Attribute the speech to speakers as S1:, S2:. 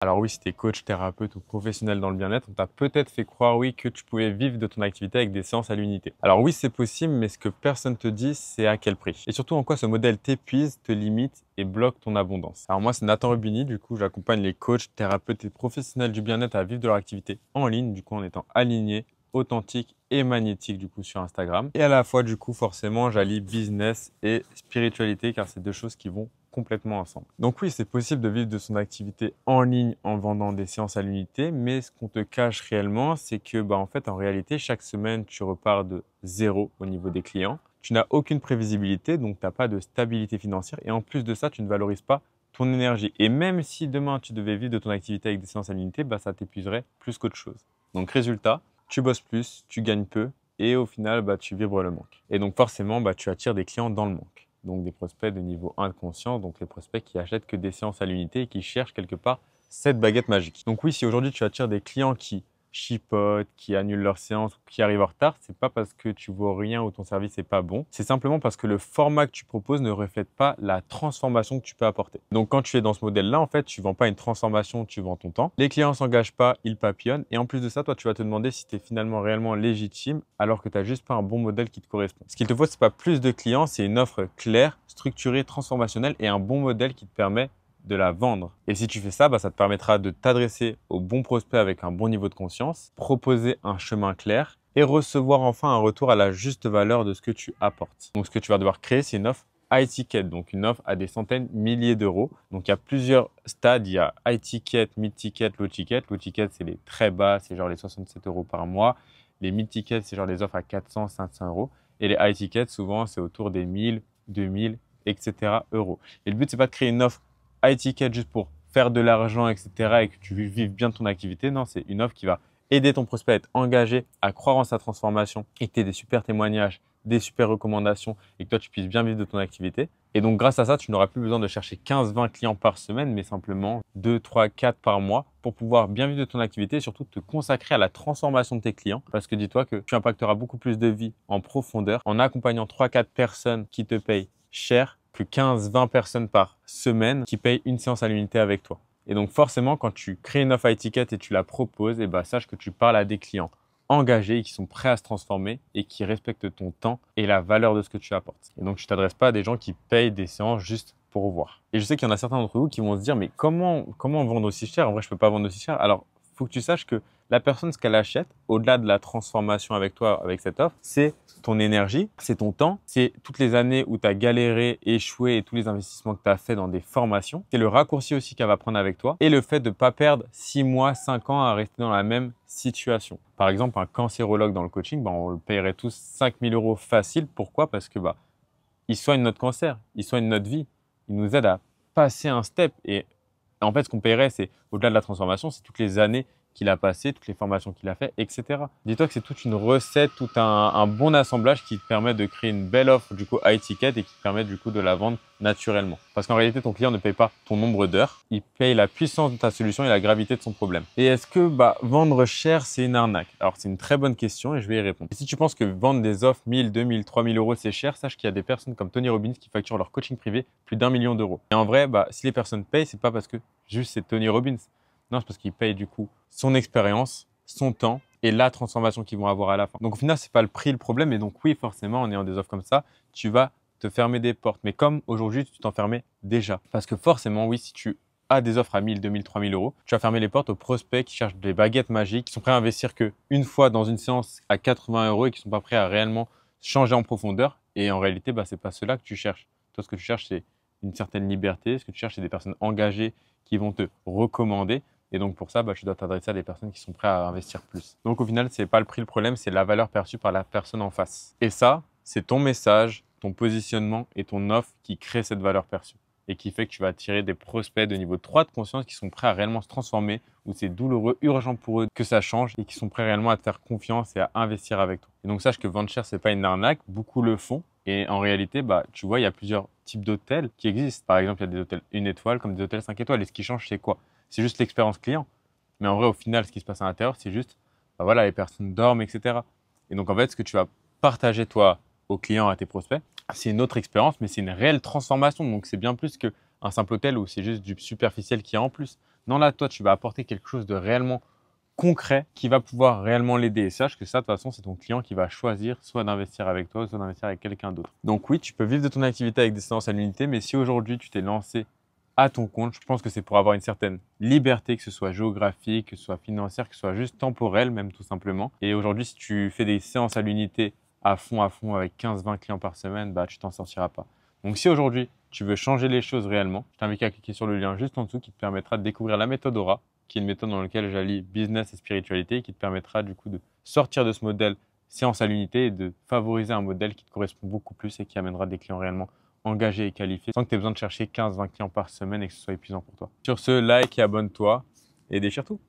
S1: Alors oui, si tu es coach, thérapeute ou professionnel dans le bien-être, on t'a peut-être fait croire, oui, que tu pouvais vivre de ton activité avec des séances à l'unité. Alors oui, c'est possible, mais ce que personne te dit, c'est à quel prix. Et surtout en quoi ce modèle t'épuise, te limite et bloque ton abondance. Alors moi, c'est Nathan Rubini, du coup, j'accompagne les coachs, thérapeutes et professionnels du bien-être à vivre de leur activité en ligne, du coup, en étant alignés, authentique et magnétique du coup sur Instagram. Et à la fois du coup forcément j'allie business et spiritualité car c'est deux choses qui vont complètement ensemble. Donc oui, c'est possible de vivre de son activité en ligne en vendant des séances à l'unité, mais ce qu'on te cache réellement, c'est que en fait en réalité chaque semaine tu repars de zéro au niveau des clients. Tu n'as aucune prévisibilité, donc tu n'as pas de stabilité financière et en plus de ça, tu ne valorises pas ton énergie. Et même si demain tu devais vivre de ton activité avec des séances à l'unité, ça t'épuiserait plus qu'autre chose. Donc résultat, tu bosses plus, tu gagnes peu et au final, tu vibres le manque. Et donc forcément, tu attires des clients dans le manque. Donc des prospects de niveau 1 de conscience, donc les prospects qui achètent que des séances à l'unité et qui cherchent quelque part cette baguette magique. Donc oui, si aujourd'hui tu attires des clients qui chipotent, qui annulent leurs séances ou qui arrivent en retard, c'est pas parce que tu vaux rien ou ton service n'est pas bon, c'est simplement parce que le format que tu proposes ne reflète pas la transformation que tu peux apporter. Donc quand tu es dans ce modèle-là, en fait, tu vends pas une transformation, tu vends ton temps. Les clients s'engagent pas, ils papillonnent et en plus de ça, toi, tu vas te demander si tu es finalement réellement légitime alors que tu n'as juste pas un bon modèle qui te correspond. Ce qu'il te faut, c'est pas plus de clients, c'est une offre claire, structurée, transformationnelle et un bon modèle qui te permet de la vendre. Et si tu fais ça, ça te permettra de t'adresser aux bons prospects avec un bon niveau de conscience, proposer un chemin clair et recevoir enfin un retour à la juste valeur de ce que tu apportes. Donc ce que tu vas devoir créer, c'est une offre high ticket, donc une offre à des centaines, milliers d'euros. Donc il y a plusieurs stades, il y a high ticket, mid ticket, low ticket. Low ticket, c'est les très bas, c'est genre les 67 euros par mois. Les mid tickets, c'est genre les offres à 400, 500 euros. Et les high tickets, souvent, c'est autour des 1000, 2000, etc. euros. Et le but, c'est pas de créer une offre high ticket juste pour faire de l'argent, etc. et que tu vives bien ton activité. Non, c'est une offre qui va aider ton prospect à être engagé, à croire en sa transformation et que tu aies des super témoignages, des super recommandations et que toi, tu puisses bien vivre de ton activité. Et donc, grâce à ça, tu n'auras plus besoin de chercher 15-20 clients par semaine, mais simplement 2, 3, 4 par mois pour pouvoir bien vivre de ton activité et surtout te consacrer à la transformation de tes clients. Parce que dis-toi que tu impacteras beaucoup plus de vies en profondeur en accompagnant 3-4 personnes qui te payent cher que 15-20 personnes par semaine qui payent une séance à l'unité avec toi. Et donc forcément, quand tu crées une offre à étiquette et tu la proposes, sache que tu parles à des clients engagés et qui sont prêts à se transformer et qui respectent ton temps et la valeur de ce que tu apportes. Et donc, tu ne t'adresses pas à des gens qui payent des séances juste pour voir. Et je sais qu'il y en a certains d'entre vous qui vont se dire, mais comment vendre aussi cher? En vrai, je ne peux pas vendre aussi cher. Alors, il faut que tu saches que la personne, ce qu'elle achète, au-delà de la transformation avec toi, avec cette offre, c'est ton énergie, c'est ton temps, c'est toutes les années où tu as galéré, échoué et tous les investissements que tu as fait dans des formations. C'est le raccourci aussi qu'elle va prendre avec toi et le fait de ne pas perdre 6 mois, 5 ans à rester dans la même situation. Par exemple, un cancérologue dans le coaching, on le paierait tous 5000 euros facile. Pourquoi? Parce que il soigne notre cancer, il soigne notre vie, il nous aide à passer un step. Et en fait, ce qu'on paierait, c'est au-delà de la transformation, c'est toutes les années qu'il a passées, toutes les formations qu'il a fait, etc. Dis-toi que c'est toute une recette, tout un bon assemblage qui te permet de créer une belle offre du coup high ticket et qui te permet du coup de la vendre naturellement. Parce qu'en réalité, ton client ne paye pas ton nombre d'heures, il paye la puissance de ta solution et la gravité de son problème. Et est-ce que vendre cher, c'est une arnaque? Alors, c'est une très bonne question et je vais y répondre. Et si tu penses que vendre des offres 1000, 2000, 3000 euros, c'est cher, sache qu'il y a des personnes comme Tony Robbins qui facturent leur coaching privé plus d'1 million d'euros. Et en vrai, si les personnes payent, c'est pas parce que juste c'est Tony Robbins. Non, c'est parce qu'il paye du coup son expérience, son temps et la transformation qu'ils vont avoir à la fin. Donc au final, c'est pas le prix le problème. Et donc oui, forcément, en ayant des offres comme ça, tu vas te fermer des portes. Mais comme aujourd'hui, tu t'en fermais déjà. Parce que forcément, oui, si tu as des offres à 1000, 2000, 3000 euros, tu vas fermer les portes aux prospects qui cherchent des baguettes magiques, qui sont prêts à investir qu'une fois dans une séance à 80 euros et qui sont pas prêts à réellement changer en profondeur. Et en réalité, c'est pas cela que tu cherches. Toi, ce que tu cherches, c'est une certaine liberté. Ce que tu cherches, c'est des personnes engagées qui vont te recommander. Et donc pour ça, tu dois t'adresser à des personnes qui sont prêtes à investir plus. Donc au final, ce n'est pas le prix le problème, c'est la valeur perçue par la personne en face. Et ça, c'est ton message, ton positionnement et ton offre qui crée cette valeur perçue et qui fait que tu vas attirer des prospects de niveau 3 de conscience qui sont prêts à réellement se transformer, où c'est douloureux, urgent pour eux que ça change et qui sont prêts réellement à te faire confiance et à investir avec toi. Et donc sache que vendre cher, c'est pas une arnaque, beaucoup le font. Et en réalité, tu vois, il y a plusieurs types d'hôtels qui existent. Par exemple, il y a des hôtels 1 étoile comme des hôtels 5 étoiles. Et ce qui change, c'est quoi? C'est juste l'expérience client. Mais en vrai, au final, ce qui se passe à l'intérieur, c'est juste, voilà, les personnes dorment, etc. Et donc, en fait, ce que tu vas partager, toi, aux clients, à tes prospects, c'est une autre expérience, mais c'est une réelle transformation. Donc, c'est bien plus qu'un simple hôtel où c'est juste du superficiel qu'il y a en plus. Non, là, toi, tu vas apporter quelque chose de réellement concret qui va pouvoir réellement l'aider. Et sache que ça, de toute façon, c'est ton client qui va choisir soit d'investir avec toi, soit d'investir avec quelqu'un d'autre. Donc oui, tu peux vivre de ton activité avec des séances à l'unité, mais si aujourd'hui tu t'es lancé à ton compte, je pense que c'est pour avoir une certaine liberté, que ce soit géographique, que ce soit financière, que ce soit juste temporelle même tout simplement. Et aujourd'hui, si tu fais des séances à l'unité à fond, avec 15-20 clients par semaine, bah, tu t'en sortiras pas. Donc si aujourd'hui, tu veux changer les choses réellement, je t'invite à cliquer sur le lien juste en dessous qui te permettra de découvrir la méthode Aura, qui est une méthode dans laquelle j'allie business et spiritualité et qui te permettra du coup de sortir de ce modèle séance à l'unité et de favoriser un modèle qui te correspond beaucoup plus et qui amènera des clients réellement engagés et qualifiés sans que tu aies besoin de chercher 15-20 clients par semaine et que ce soit épuisant pour toi. Sur ce, like et abonne-toi et déchire tout.